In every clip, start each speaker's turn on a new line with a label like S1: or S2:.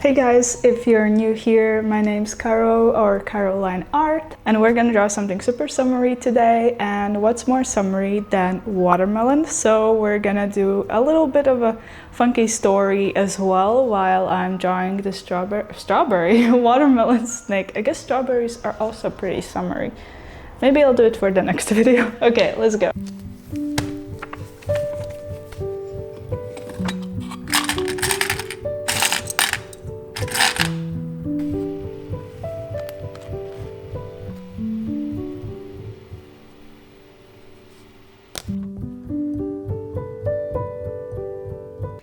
S1: Hey guys, if you're new here, my name's Caro or karo.lineart, and we're gonna draw something super summery today. And what's more summery than watermelon? So we're gonna do a little bit of a funky story as well while I'm drawing the strawberry watermelon snake. I guess strawberries are also pretty summery. Maybe I'll do it for the next video. Okay, let's go.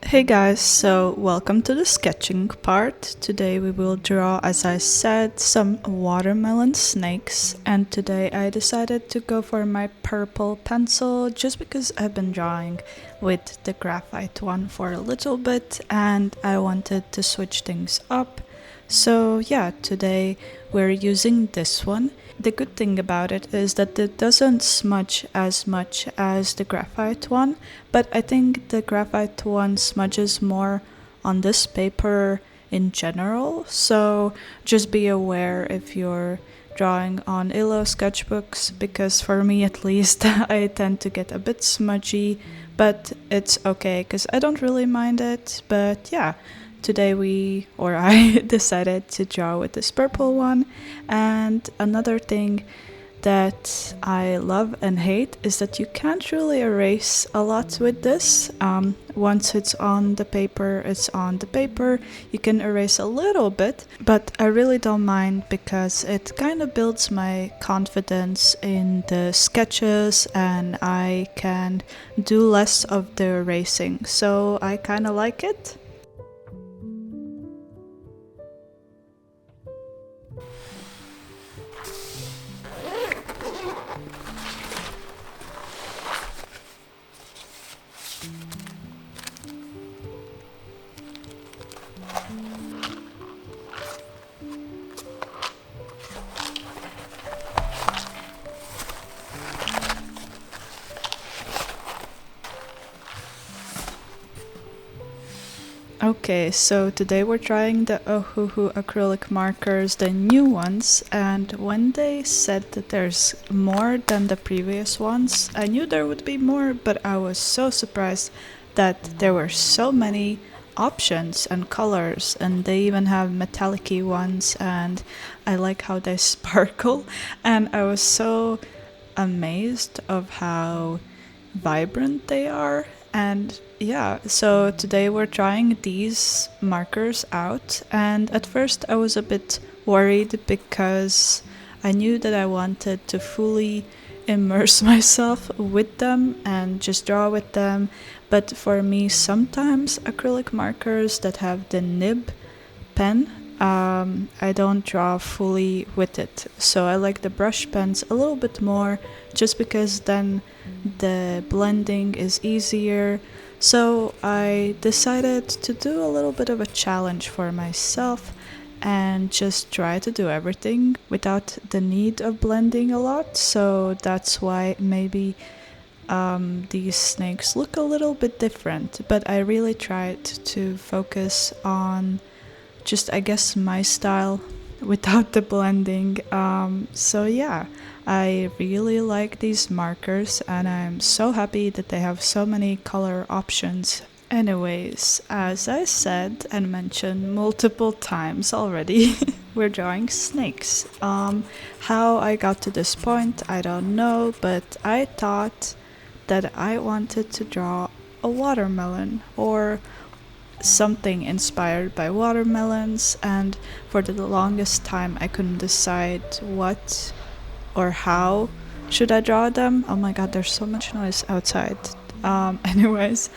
S1: Hey guys, so welcome to the sketching part. Today we will draw, as I said, some watermelon snakes, and today I decided to go for my purple pencil just because I've been drawing with the graphite one for a little bit and I wanted to switch things up. So yeah, today we're using this one. The good thing about it is that it doesn't smudge as much as the graphite one, but I think the graphite one smudges more on this paper in general, so just be aware if you're drawing on Illo sketchbooks, because for me at least I tend to get a bit smudgy, but it's okay because I don't really mind it. But yeah, today I decided to draw with this purple one. And another thing that I love and hate is that you can't really erase a lot with this. Once it's on the paper, it's on the paper. You can erase a little bit, but I really don't mind because it kind of builds my confidence in the sketches and I can do less of the erasing. So I kind of like it. Okay, so today we're trying the Ohuhu acrylic markers, the new ones, and when they said that there's more than the previous ones, I knew there would be more, but I was so surprised that there were so many options and colors, and they even have metallic-y ones, and I like how they sparkle, and I was so amazed of how vibrant they are. And yeah, so today we're trying these markers out, and at first I was a bit worried because I knew that I wanted to fully immerse myself with them and just draw with them. But for me, sometimes acrylic markers that have the nib pen, I don't draw fully with it. So I like the brush pens a little bit more just because then the blending is easier. So I decided to do a little bit of a challenge for myself and just try to do everything without the need of blending a lot. So that's why maybe these snakes look a little bit different, but I really tried to focus on just, I guess, my style without the blending. So yeah, I really like these markers and I'm so happy that they have so many color options. Anyways, as I said and mentioned multiple times already, we're drawing snakes. How I got to this point, I don't know, but I thought that I wanted to draw a watermelon or something inspired by watermelons, and for the longest time I couldn't decide what or how should I draw them. Oh my god, there's so much noise outside. Anyways,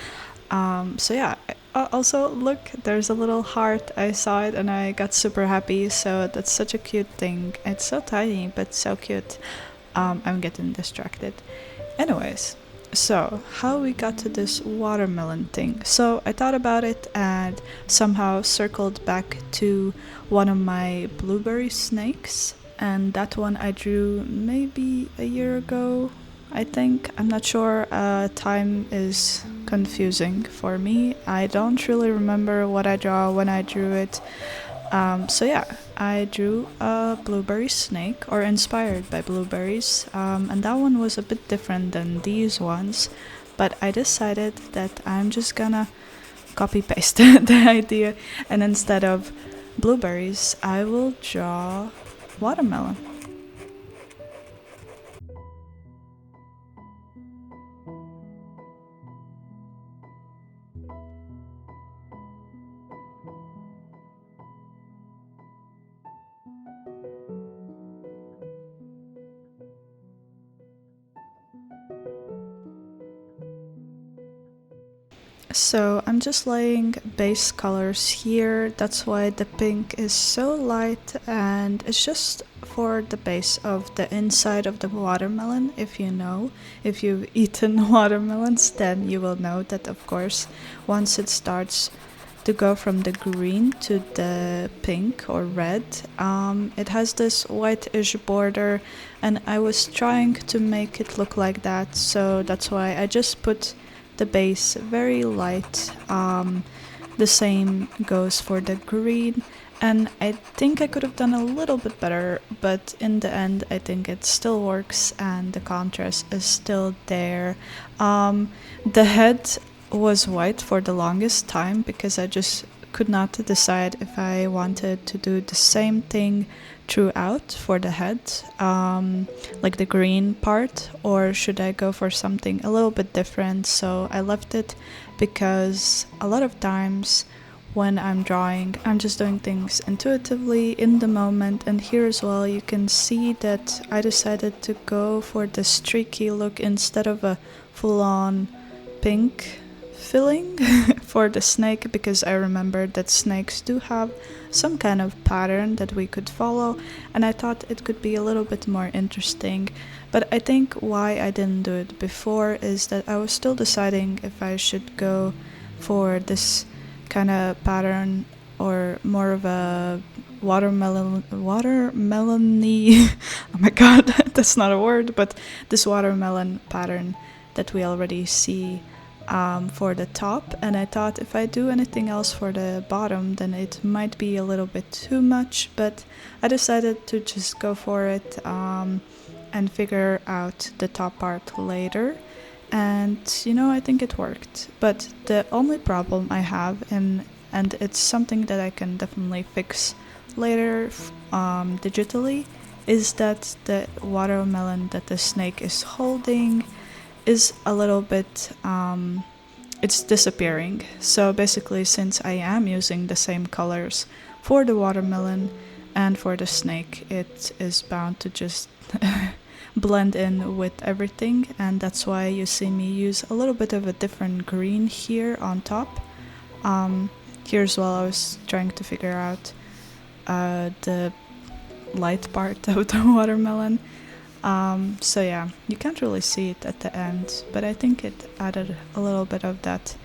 S1: so yeah, also look, there's a little heart. I saw it and I got super happy, so that's such a cute thing. It's so tiny but so cute. I'm getting distracted. Anyways, so how we got to this watermelon thing. So I thought about it and somehow circled back to one of my blueberry snakes, and that one I drew maybe a year ago, I think. I'm not sure, time is confusing for me. I don't really remember what I draw when I drew it. So yeah, I drew a blueberry snake, or inspired by blueberries, and that one was a bit different than these ones, but I decided that I'm just gonna copy paste the idea, and instead of blueberries, I will draw watermelon. So I'm just laying base colors here. That's why the pink is so light, and it's just for the base of the inside of the watermelon. If you've eaten watermelons, then you will know that, of course, once it starts to go from the green to the pink or red, it has this whitish border, and I was trying to make it look like that, so that's why I just put the base very light. The same goes for the green, and I think I could have done a little bit better, but in the end I think it still works and the contrast is still there. The head was white for the longest time because I just could not decide if I wanted to do the same thing throughout for the head, like the green part, or should I go for something a little bit different. So I left it because a lot of times when I'm drawing, I'm just doing things intuitively in the moment, and here as well you can see that I decided to go for the streaky look instead of a full-on pink filling for the snake, because I remembered that snakes do have some kind of pattern that we could follow, and I thought it could be a little bit more interesting. But I think why I didn't do it before is that I was still deciding if I should go for this kind of pattern or more of a watermelony oh my god, that's not a word, but this watermelon pattern that we already see for the top, and I thought if I do anything else for the bottom then it might be a little bit too much, but I decided to just go for it and figure out the top part later, and I think it worked. But the only problem I have, and it's something that I can definitely fix later digitally, is that the watermelon that the snake is holding is a little bit it's disappearing. So basically, since I am using the same colors for the watermelon and for the snake, it is bound to just blend in with everything, and that's why you see me use a little bit of a different green here on top. Here as well I was trying to figure out the light part of the watermelon. So yeah, you can't really see it at the end, but I think it added a little bit of that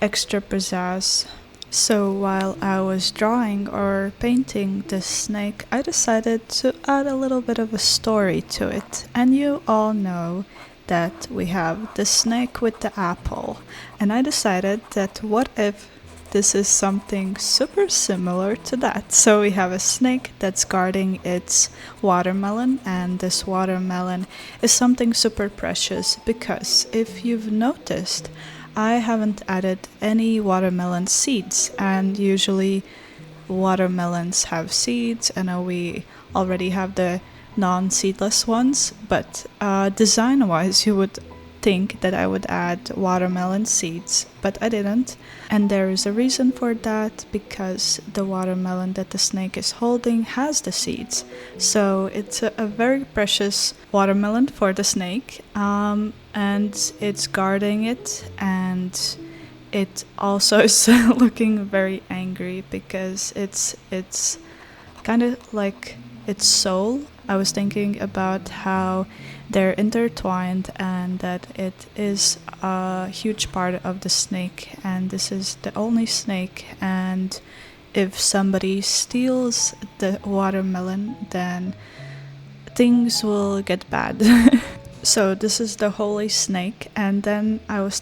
S1: extra pizzazz. So while I was drawing or painting this snake, I decided to add a little bit of a story to it. And you all know that we have the snake with the apple. And I decided that what if this is something super similar to that. So we have a snake that's guarding its watermelon, and this watermelon is something super precious because if you've noticed, I haven't added any watermelon seeds, and usually watermelons have seeds. I know we already have the non-seedless ones, but design-wise you would think that I would add watermelon seeds, but I didn't. And there is a reason for that, because the watermelon that the snake is holding has the seeds. So it's a very precious watermelon for the snake, and it's guarding it, and it also is looking very angry because it's kind of like its soul. I was thinking about how they're intertwined and that it is a huge part of the snake, and this is the only snake, and if somebody steals the watermelon then things will get bad. So this is the holy snake, and then I was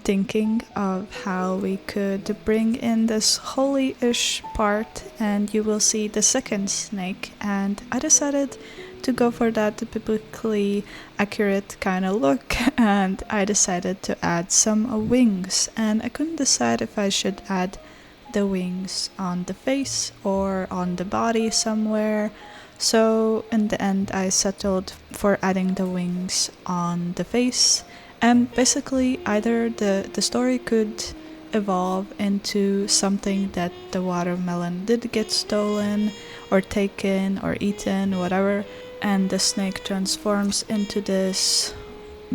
S1: thinking of how we could bring in this holy-ish part, and you will see the second snake. And I decided to go for that biblically accurate kind of look, and I decided to add some wings. And I couldn't decide if I should add the wings on the face or on the body somewhere. So in the end, I settled for adding the wings on the face. And basically, either the story could evolve into something that the watermelon did get stolen or taken or eaten, whatever, and the snake transforms into this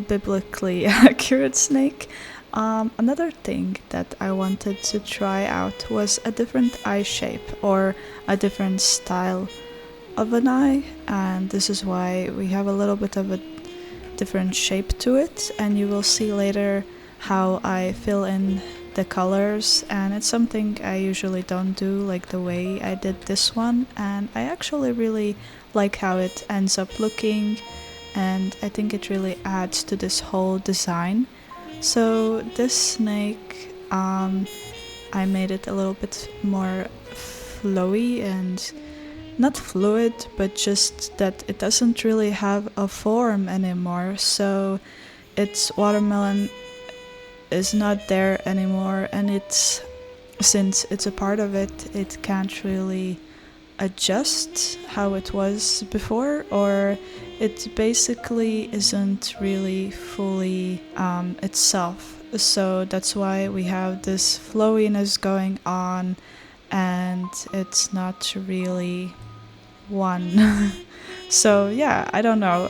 S1: biblically accurate snake. Another thing that I wanted to try out was a different eye shape or a different style of an eye, and this is why we have a little bit of a different shape to it, and you will see later how I fill in the colors, and it's something I usually don't do like the way I did this one, and I actually really like how it ends up looking, and I think it really adds to this whole design. So this snake, I made it a little bit more flowy and not fluid, but just that it doesn't really have a form anymore. So its watermelon is not there anymore, and since it's a part of it, it can't really adjust how it was before, or it basically isn't really fully itself. So that's why we have this flowiness going on, and it's not really one. So yeah, I don't know.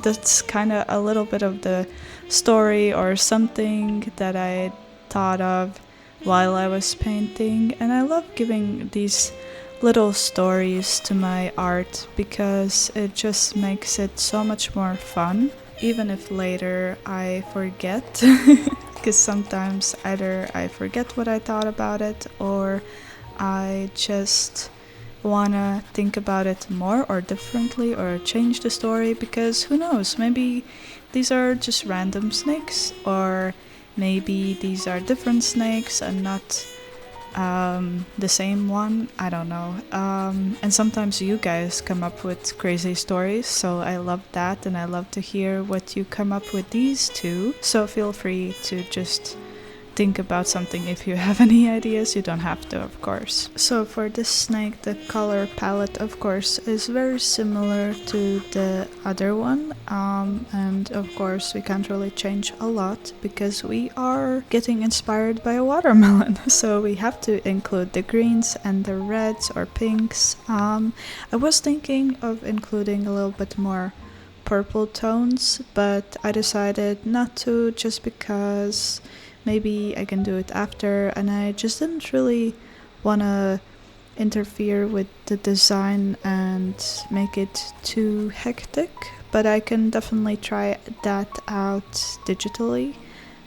S1: That's kind of a little bit of the story or something that I thought of while I was painting, and I love giving these little stories to my art because it just makes it so much more fun, even if later I forget. Because sometimes either I forget what I thought about it, or I just wanna think about it more or differently or change the story, because who knows, maybe these are just random snakes, or maybe these are different snakes and not the same one. I don't know. And sometimes you guys come up with crazy stories, so I love that, and I love to hear what you come up with these two. So feel free to just think about something if you have any ideas. You don't have to, of course. So for this snake, the color palette, of course, is very similar to the other one, and of course we can't really change a lot because we are getting inspired by a watermelon. So we have to include the greens and the reds or pinks. I was thinking of including a little bit more purple tones, but I decided not to, just because maybe I can do it after, and I just didn't really want to interfere with the design and make it too hectic, but I can definitely try that out digitally.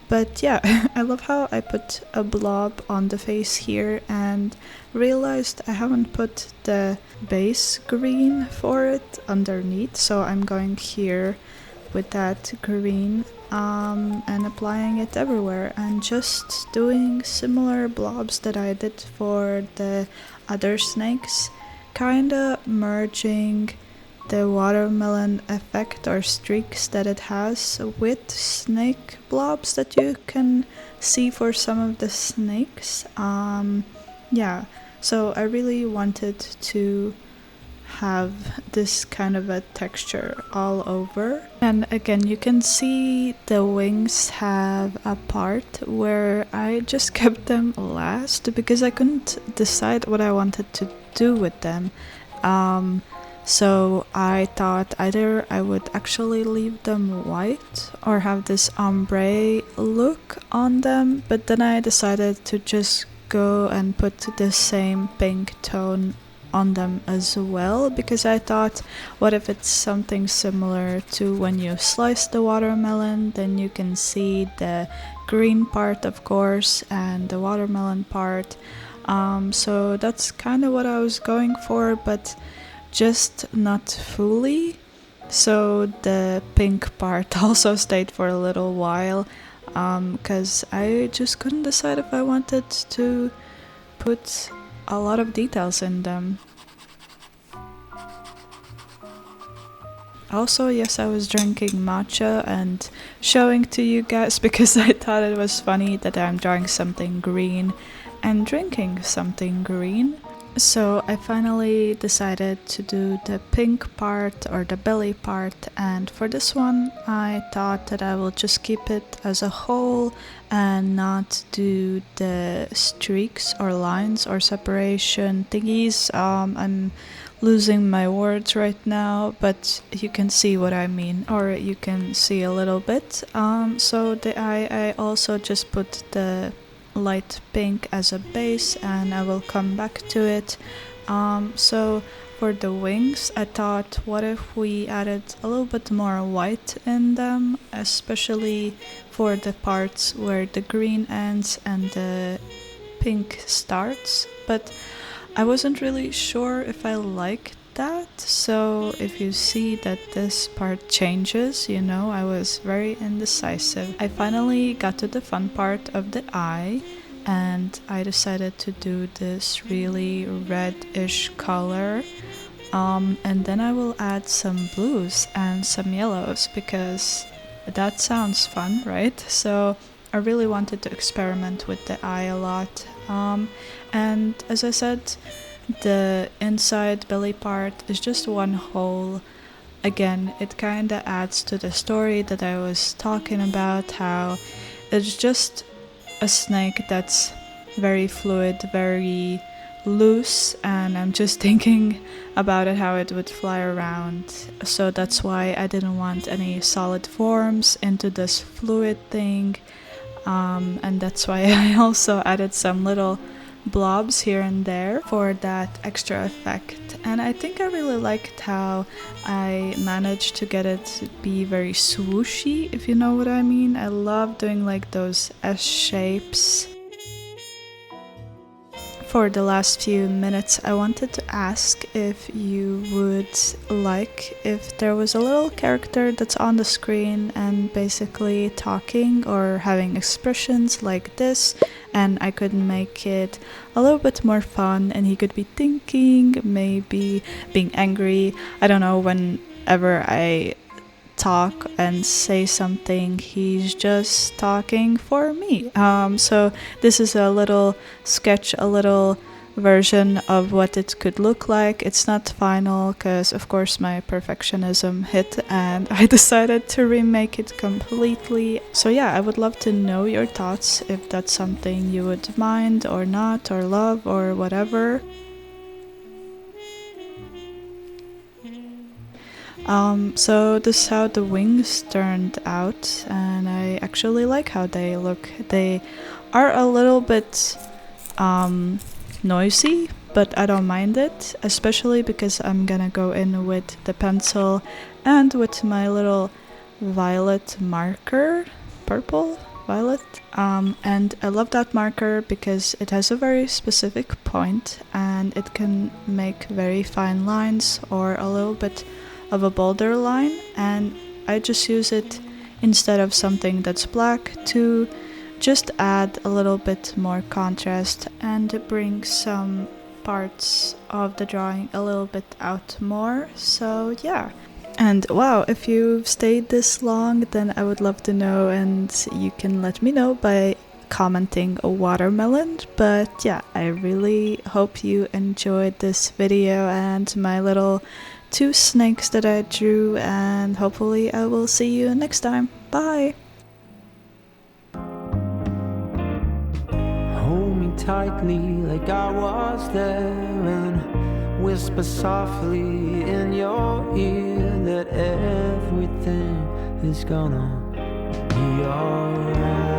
S1: But yeah, I love how I put a blob on the face here and realized I haven't put the base green for it underneath, so I'm going here with that green and applying it everywhere, and just doing similar blobs that I did for the other snakes, kinda merging the watermelon effect or streaks that it has with snake blobs that you can see for some of the snakes. Yeah, so I really wanted to have this kind of a texture all over. And again, you can see the wings have a part where I just kept them last because I couldn't decide what I wanted to do with them. So I thought either I would actually leave them white or have this ombre look on them, but then I decided to just go and put the same pink tone on them as well, because I thought, what if it's something similar to when you slice the watermelon, then you can see the green part, of course, and the watermelon part. So that's kind of what I was going for, but just not fully. So the pink part also stayed for a little while, because I just couldn't decide if I wanted to put a lot of details in them. Also, yes, I was drinking matcha and showing to you guys because I thought it was funny that I'm drawing something green and drinking something green. So I finally decided to do the pink part or the belly part, and for this one I thought that I will just keep it as a whole and not do the streaks or lines or separation thingies. I'm losing my words right now, but you can see what I mean, or you can see a little bit. So the eye, I also just put the light pink as a base, and I will come back to it. So for the wings, I thought, what if we added a little bit more white in them, especially for the parts where the green ends and the pink starts. But I wasn't really sure if I liked that, so if you see that this part changes, you know, I was very indecisive. I finally got to the fun part of the eye, and I decided to do this really reddish color. And then I will add some blues and some yellows because that sounds fun, right? So I really wanted to experiment with the eye a lot. And as I said, the inside belly part is just one hole. Again, it kind of adds to the story that I was talking about, how it's just a snake that's very fluid, very loose, and I'm just thinking about it, how it would fly around. So that's why I didn't want any solid forms into this fluid thing. And that's why I also added some little blobs here and there for that extra effect. And I think I really liked how I managed to get it to be very swooshy, if you know what I mean. I love doing like those S shapes. For the last few minutes, I wanted to ask if you would like if there was a little character that's on the screen and basically talking or having expressions like this, and I could make it a little bit more fun, and he could be thinking, maybe being angry. I don't know, whenever I talk and say something, he's just talking for me. So this is a little sketch, a little version of what it could look like. It's not final because of course my perfectionism hit and I decided to remake it completely. So yeah, I would love to know your thoughts, if that's something you would mind or not, or love, or whatever. So this is how the wings turned out, and I actually like how they look. They are a little bit noisy, but I don't mind it, especially because I'm gonna go in with the pencil and with my little violet marker, purple, violet. And I love that marker because it has a very specific point and it can make very fine lines or a little bit of a bolder line, and I just use it instead of something that's black to just add a little bit more contrast and bring some parts of the drawing a little bit out more. So yeah. And wow, if you've stayed this long, then I would love to know, and you can let me know by commenting a watermelon. But yeah, I really hope you enjoyed this video and my little 2 snakes that I drew, and hopefully I will see you next time. Bye!
S2: Hold me tightly like I was there, and whisper softly in your ear that everything is gonna be alright.